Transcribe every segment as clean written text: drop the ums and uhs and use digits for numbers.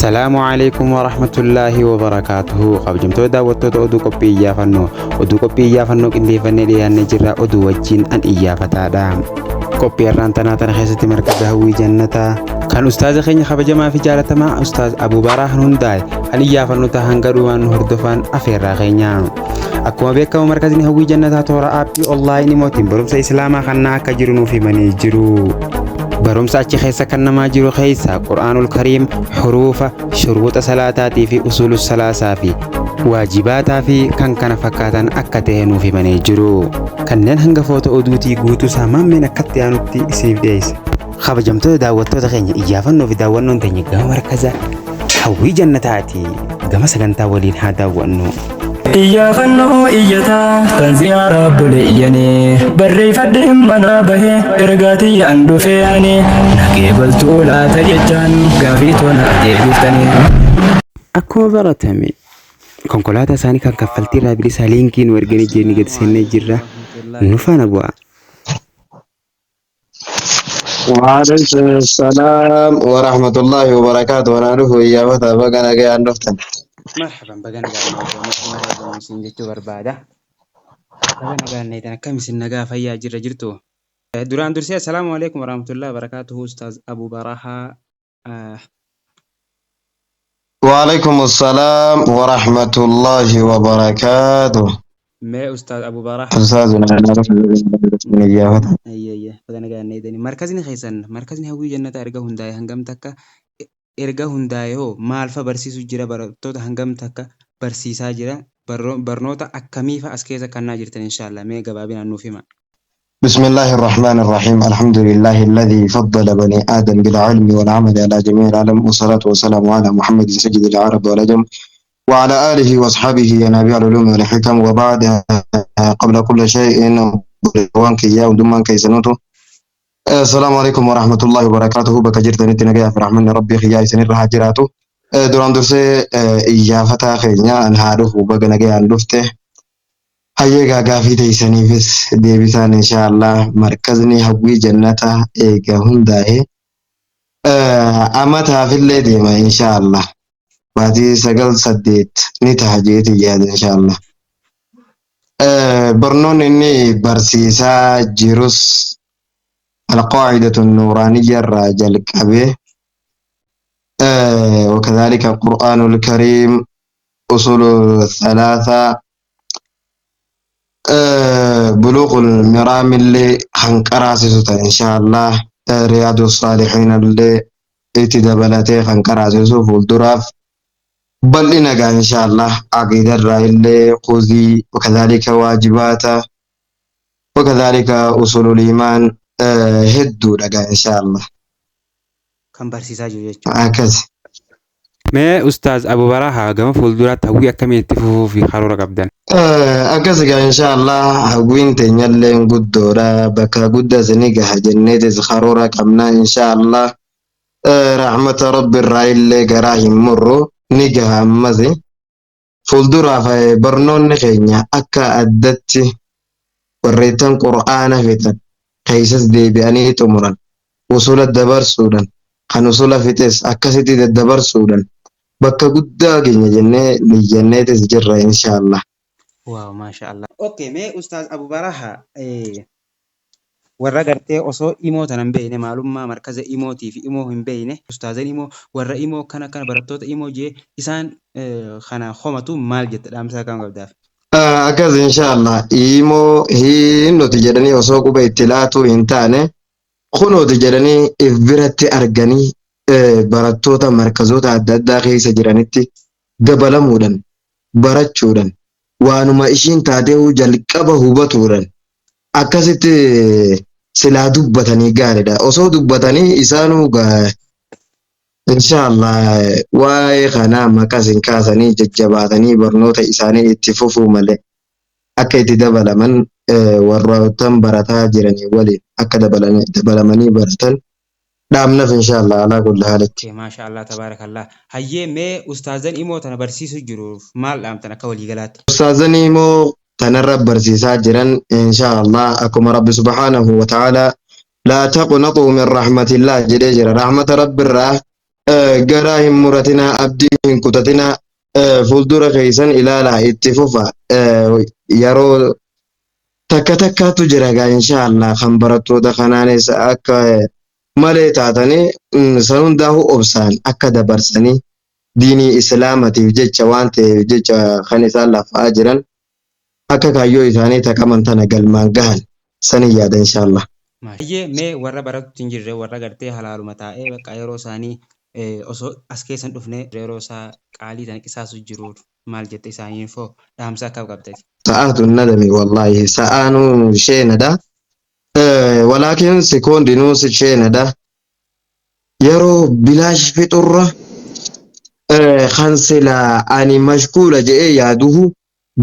السلام عليكم ورحمة الله وبركاته. قبجمتو داوتو oduu qophii iyyaafannoo oduu qophii iyyaafannoo qindeeffannee dhiyaannee jirra. Oduu wajjin an iyyaafataadha. Qophii irraan tanaa tana keessatti markaza hawwii jannataa kan ustaaza keenya kabajamaa fi jaalatamaa ustaaz Abuu Baraahan hundaa'e kan iyyaafannoo tahan gadhumaan hordofan afeerraa keenya. Akkuma beekamu markazni hawwii jannataa toora aappii onlaayinii mootiin barumsa islaamaa kannaa akka jiru nuuf himanii jiru. barumsa achi keessa kan namaa jiru keessa Qur'aanul Kariim, huruufa, shuruuxa salaataatii fi usulus salaasaa fi waajibaataa fi kan kana fakkaatan akka ta'e nuuf himanii jiru. Kanneen hanga footoo oduutii guutuu saamameen akkatti aanutti isiniif dhiyeessa. Kabajamtoota daawwattoota keenya iyyaafannoo fi daawwannoon teenya gama markaza hawwii jannataati. Gama sagantaa waliin haa daawwannu. Iyyaafannoo iyyataa kan ziyaaraa bule iyyanii barreeffadhe mana bahe ergaatii an dhufee ani nagee baltuu laata jechaan gaafii tola deebiftanii. Akkuma baratame konkolaataa isaanii kan kaffaltii irraa bilisaa liinkiin erganii jirni gad seennee jirra. Nu faana bu'a. وعليكم السلام ورحمة الله وبركاته. وانا أعرف إيابتها بقنا جاي عن نفتن. مرحبا بقنا قاعد سنجتو بربادة. بقنا قاعد نيتنا كم سنجا فيا جرتو. دوران درسي السلام عليكم ورحمة الله وبركاته. أستاذ أبو براحة. وعليكم السلام ورحمة الله وبركاته. ما أستاذ أبو براحة. أستاذنا نعرف إيابتها. أيه بقنا قاعد نيتني مركزني خيسن مركزني هوي جنة أرجع هنداي هنجم تكا erga hundaa'ee maal fa barsiisu jira barattoota hangam takka barsiisaa jira barnoota akkamii fa as keessa kannaa jirtan inshallah mee gabaabinaan nuuf hima. بسم الله الرحمن الرحيم. الحمد لله الذي فضل بني آدم بالعلم والعمل على جميع العالم، والصلاة والسلام على محمد سيد العرب والعجم وعلى آله وأصحابه ينابيع العلوم والحكم. وبعد قبل كل شيء وانك إياه ودمان كيسنوته. السلام عليكم ورحمة الله وبركاته. بك جرت نتنا في رحمن ربي خياي سنر هاجراته دوران درسي إيافتا خينيا أن هارف وبك نجي أن لفته هيا غافي تيسني بس ديبسان إن شاء الله. مركزني هبوي جنته إيجا هنداي أمتها في الليل ما إن شاء الله. بعدي سجل صديت نتهجيت إياه إن شاء الله. برنون إني برسيسا جيروس القاعدة النورانية الراجل كبه وكذلك القرآن الكريم، أصول الثلاثة، بلوغ المرام اللي خنقراسيسو إن شاء الله. رياض الصالحين اللي اتدبلته خنقراسيسو فولدراف بلنا إن شاء الله. عقيدة اللي قوزي وكذلك واجباته وكذلك أصول الإيمان هدو لقى إن شاء الله. كم برسيسا جوجو هكذا. ما أستاذ أبو براحة قام فولدرات هوي أكمل تفوه في خارورة قبدان. هكذا إن شاء الله. هوين تنيلين قد دورا بكا قد زنيقة جنة خارورة قبنا إن شاء الله. رحمة رب الرأي اللي قراهم مرو نيقة همزي فولدرا في برنون نخينيا أكا أدتي وريتان قرآن فيتان كيسس دي بأني تمرن وصول الدبر سودان خان وصول فتس أكاسيتي الدبر سودان بكا قدا جنة لجنة تسجر إن شاء الله. واو ما شاء الله. أوكي ما أستاذ أبو براحة warra gartee osoo imoota nan beekne maalummaa markaza imootii fi imoo hin beekne ustaazan imoo warra imoo kana barattoota imoo jee isaan kana homatu maal jette dhaamsaa kan qabdaaf. Akkas inshallah imoo nuti jedhanii osoo quba itti laatu hin taane kunooti jedhanii if biratti arganii barattoota markazoota adda addaa keessa jiranitti dabalamuudhaan barachuudhaan waanuma ishiin taatee jalqaba hubatuudhaan akkasitti silaa dubbatanii gaariidha. Osoo dubbatanii isaanuu inshallah waa'ee kanaa maqas hin kaasanii jajjabaatanii barnoota isaanii itti fufuu malee akka itti dabalaman warroottan barataa jiranii waliin akka dabalamanii baratan dhaamnaf inshallah alaa kulli haalatti. Maashaallah tabaarakallah. Hayyee mee ustaazan imoo tana barsiisuu jiruuf maal dhaamtan akka waliigalaatti? Ustaazan imoo tanarra barsiisaa jiran inshallah akkuma rabbi subhanahu wa ta'ala لا تقنطوا من رحمة الله جل جلاله. رحمة رب الراه garaa hin muratinaa abdii hin kutatinaa fuuldura keessan ilaalaa itti fufa yeroo takka takkaatu jira gaa inshaallah kan barattoota kanaanis akka malee taatanii san hundaa'u obsaan akka dabarsanii diinii islaamatiif jecha waan ta'eef jecha kan isaan lafaa jiran akka kaayyoo isaanii taqaman tana galmaan gahan sanin yaada inshaallah. Baay'ee mee warra baratutti hin jirre warra gartee halaaluma taa'ee bakka yeroo isaanii osoo as keessan dhufne yeroo isaa qaalii tan qisaasu jiru maal jette isaaniin foo dhaamsa akka qabdati. Sa'aatu nadami wallahi sa'aanu sheenada walaakin sekoondinuu sheenada yeroo bilaash fixurra kan silaa ani mashkuula jedhee yaaduhu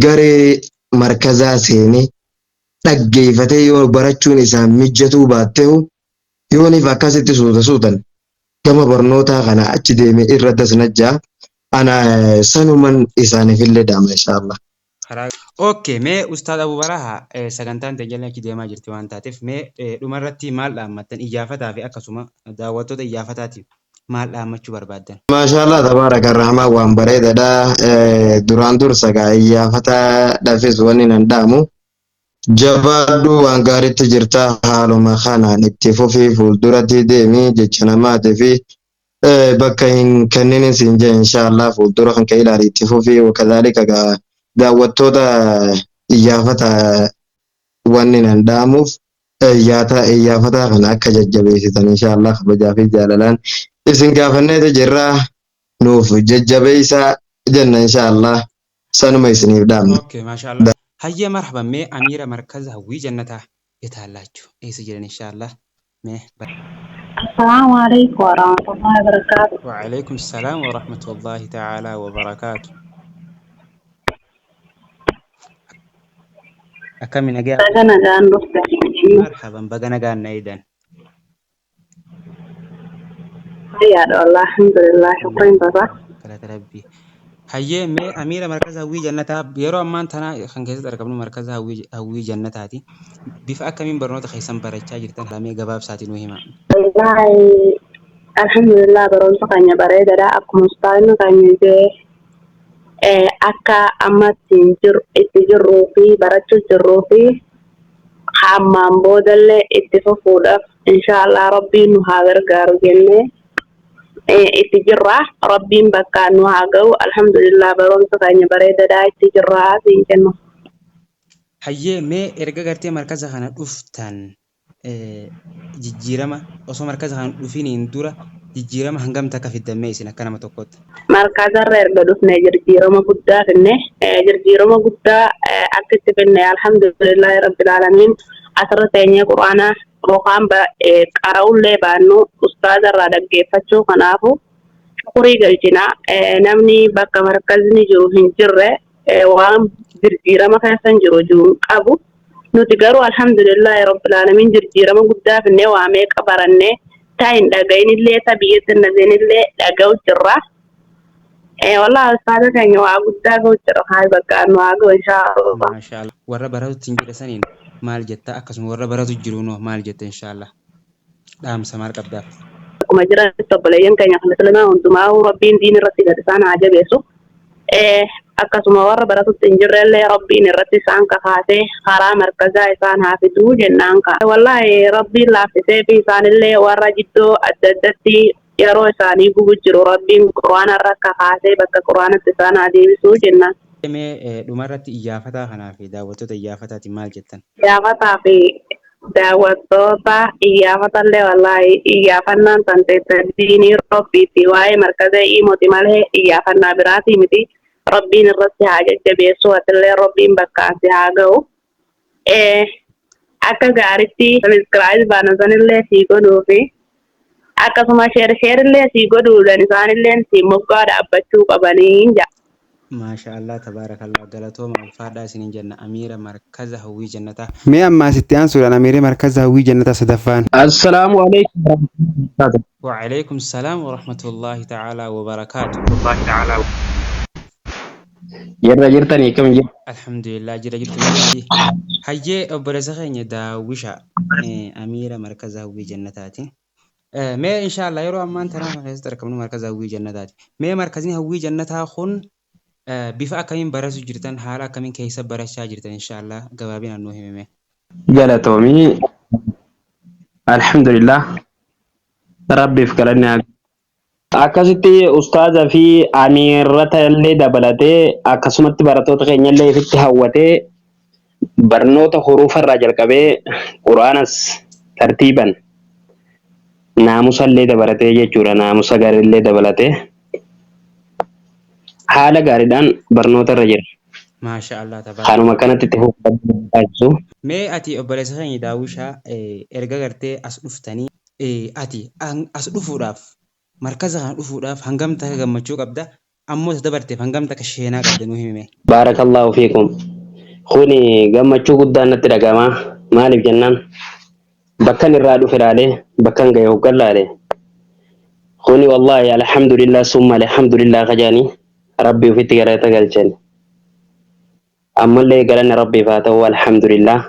garee markazaa seenee dhaggeeffatee yoo barachuun isaa mijatuu baattehu yooniif akkasitti suutan gama barnootaa kana achi deeme irra dasnajjaa ana sanuman isaaniifillee daama inshaallah. Okay, mee Ustaad Abuu Barahaa sagantaan tajaajila achi deemaa jirti waan taateef mee dhumarratti maal dhaammattan iyyafataa fi akkasuma daawwattoota iyyafataatiif maal dhaammachuu barbaaddan? Maashaallah tabaaraka rahmaa waan bareedaadha duraan dursa gaa iyyafataa dhafis wanni nan dhaamu jabaadhu waan gaariitti jirta haaluma kanaan itti fufii fuulduratti deemii jecha namaatii fi bakka hin kenninin siin jee inshaallah fuuldura kan ka ilaali itti fufii wakadhalika gaa daawwattoota iyyafata wanni nan dhaamuuf iyyafataa kana akka jajjabeessitan inshaallah kabajaa fi jaalalaan isin gaafanneeti jirraa nuuf jajjabeessaa jenna inshaallah sanuma isiniif dhaamna. Okay, maashaallah. هيا مرحبا مي أميرة مركز هوي جنتها يتهلاجو إيه سجلن إن شاء الله مي السلام عليكم ورحمة الله وبركاته. وعليكم السلام ورحمة الله تعالى وبركاته. أكمل أجا بغنا جان مرحبا بغنا جان نيدان يا الله الحمد لله شكرا بابا. كلا تربي هيا مي أميرة مركز هوي جنتها يرو أمان تنا خنكيس أركبنا مركز هوي جنتها دي بيفا كمين برنوت خيسان برچا جرتن رامي جباب ساتي نوهما. والله الحمد لله برون سكانيا بريدة دا أكو مستعين كانيا جي أكا أما تجرو في برچو جرو في حمام بودل اتفقودا إن شاء الله ربي نهاجر قارو جنة اتجرا ربي بكا نهاجو الحمد لله برون سكانيا بريدة دا اتجرا سينكنو. هيا مي إرجع قرتي مركز خانة أفتن jijjiirama osoo markaza kan dhufiin dura jijjiirama hangam takka fiddamee isin akka nama tokkotti. Markazarra erga dhufne jijjiirama guddaa finne jijjiirama guddaa akkatti finne alhamdulillahi rabbil alamin asirra teenyee quraana yookaan qara'ullee baannu ustaazarraa dhaggeeffachuu kanaafu shukurii galchina namni bakka markazni jiru hin jirre waan jijjiirama keessan jiru qabu. nuti garuu alhamdulillah rabbil alamin jijjiirama guddaa finne waa meeqa baranne taayin dhaga'inillee tabiyyatti nazenillee dhaga'u jirra wallahi ustaaza keenya waa guddaa ga'u jira haay bakka nu haa ga'u inshaallah. Maashaallah warra baratutti hin jedhe saniin maal jetta akkasuma warra baratu jiru noo maal jetta inshaallah dhaamsa maal qabdaaf. Akkuma jiran obboleeyyan keenya kan islamaa hundumaa rabbiin diin irratti gad isaan haa jabeessu. Akkasuma warra baratutti hin jirrellee rabbiin irratti isaan kakaasee karaa markazaa isaan haa fiduu jennaan ka'a. Wallahi rabbiin laaffisee fi isaanillee warra jiddoo adda addatti yeroo isaanii gubu jiru rabbiin quraana irra kakaasee bakka quraanatti isaan haa deebisuu jennaan. Mee dhumarratti iyyafataa kanaa fi daawwattoota iyyafataatiin maal jettan? Iyyafataa fi daawwattoota iyyafatallee wallahi iyyafannaan tanteetta diinii rabbiitti waa'ee markaza himuuti malee iyyafannaa biraatii miti. Rabbiin irratti haa jajjabeessu atillee rabbiin bakkaan si haa ga'u. Akka gaariitti sabiskiraayib baana sanillee sii godhuu fi akkasuma sheerillee sii godhuudhaan isaanillee sii moggaa dhaabbachuu qabanii jira. Maashaallah tabaarakallah galatooma ulfaadhaa isiniin jenna Amiira markaza hawwii jannataa. Mee ammaa sitti aansuudhaan Amiirri markaza hawwii jannataa sadaffaan. Assalaamu alaikum. Wa alaikum salaam wa rahmatullahi ta'ala wa barakaatu. Jirra jirtanii kam jirtu? Alhamdulillah jira jirtu. Hayyee obboleessa keenya daawwisha Amiira markaza hawwii jannataati. mee inshallah yeroo ammaan tanaa kana keessatti argamnu markaza hawwii jannataati. Mee markazni hawwii jannataa kun bifa akkamiin baratu jirtan haala akkamiin keessa barachaa jirtan inshallah gabaabinaan nuu himime. Galatoomii alhamdulillah rabbiif galanne akkasitti ustaaza fi amiirrata illee dabalatee akkasumatti barattoota keenya illee ifitti hawwatee barnoota huruufa irraa jalqabee quraanas tartiiban naamusa illee dabalatee jechuudha. Naamusa gaarii illee dabalatee haala gaariidhaan barnoota irra jira. Maashaallah tabaaraka. Kanuma kanatti itti fufuu. Mee ati obboleessa keenya Daawushaa erga gartee as dhuftanii ati as dhufuudhaaf markaza kana dhufuudhaaf hangam takka gammachuu qabda ammoo dabarteef hangam takka sheenaa qabda nuu himime. Baarakallahu fiikum. Kuni gammachuu guddaan natti dhagama. Maaliif jennaan bakkan irraa dhufe laalee bakkan ga'e hoggan laalee. Kuni wallahi alhamdulillah summa alhamdulillah kajaanii rabbii ofitti galata galchan. Ammallee galanni rabbiif haa ta'u alhamdulillah.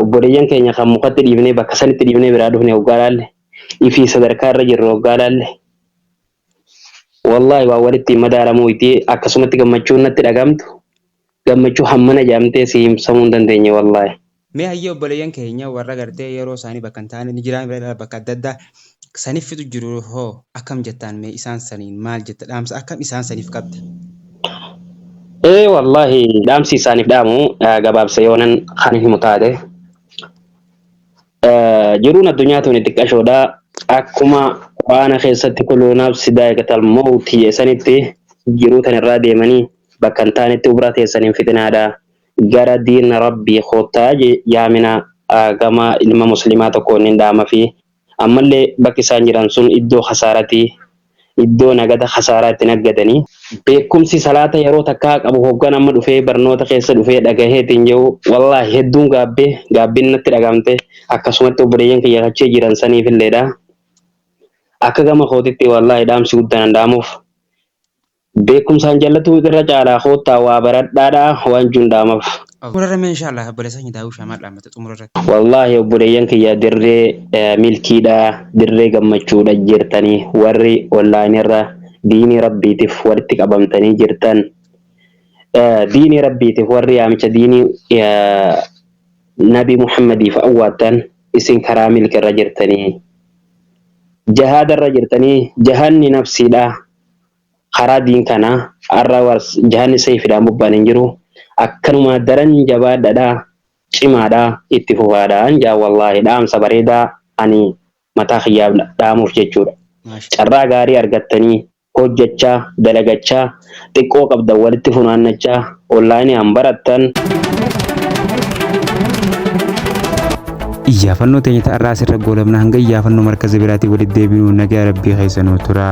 Obboleeyyan keenya kan mukatti dhiibnee bakka sanitti dhiibnee biraa dhufne hoggaa laalle. Ifii sadarkaa irra jirru hoggaa laalle. Wallahi waa walitti madaalamuu itti akkasumatti gammachuun natti dhagamtu. Gammachuu hammana jaamtee si himsamuu hin dandeenye wallahi. Mee hayyee obboleeyyan keenya warra gartee yeroo isaanii bakka hin taane ni jiraan bira bakka adda addaa saniif fitu jiru hoo akkam jettaan mee isaan saniin maal jetta dhaamsa akkam isaan saniif qabda? Wallahi dhaamsi isaaniif dhaamu gabaabsa yoonan kan himu taate. Jiruun addunyaa tuni xiqqashoodha. Akkuma quraana keessatti kullu nafsi daa'iqatal mawti jedhanitti jiruu tan irraa deemanii bakka hin taanetti ubraa teessaniin fitinaadha. Gara diina rabbii kottaa yaamina gama ilma muslimaa tokkoon hin dhaama fi ammallee bakki isaan jiran sun iddoo hasaarati iddoo nagada hasaaraa itti naggadanii beekumsi salaata yeroo takkaa qabu hoggan amma dhufee barnoota keessa dhufee dhagaheetiin jiru wallahi hedduun gaabbiin natti dhagamte akkasumatti obboleeyyan kiyya kachee jiran saniif illeedha. Akka gama kootitti wallahi dhaamsi guddaan dhaamuuf beekumsaan jallatu irra caalaa koottaa waa baradhaadha waan jundaamaaf. Xumurarrame inshallah obboleessa keenya Daawushaa maal dhaammata xumurarratti? Wallahi obboleeyyan kiyya dirree milkiidha dirree gammachuudha jirtanii warri online irra diinii rabbiitiif walitti qabamtanii jirtan diinii rabbiitiif warri yaamicha diinii nabi Muhammadiif awwaattan isin karaa milki irra jirtanii jahaada irra jirtanii jahanni nafsiidha. Karaa diin kana arra jahanni sayfidhaan bobbaan hin jiru akkanuma daran jabaadhaadha cimaadha itti fufaadhaan jaa wallahi dhaamsa bareedaa ani mataa kiyyaaf dhaamuuf jechuudha. Carraa gaarii argattanii hojjechaa dalagachaa xiqqoo qabdan walitti funaannachaa online an barattan. Iyyaafannoo teenya ta'arraa asirra goolabna hanga iyyaafannoo markaza biraatii walitti deebinu nagaa rabbii keessanuu tura.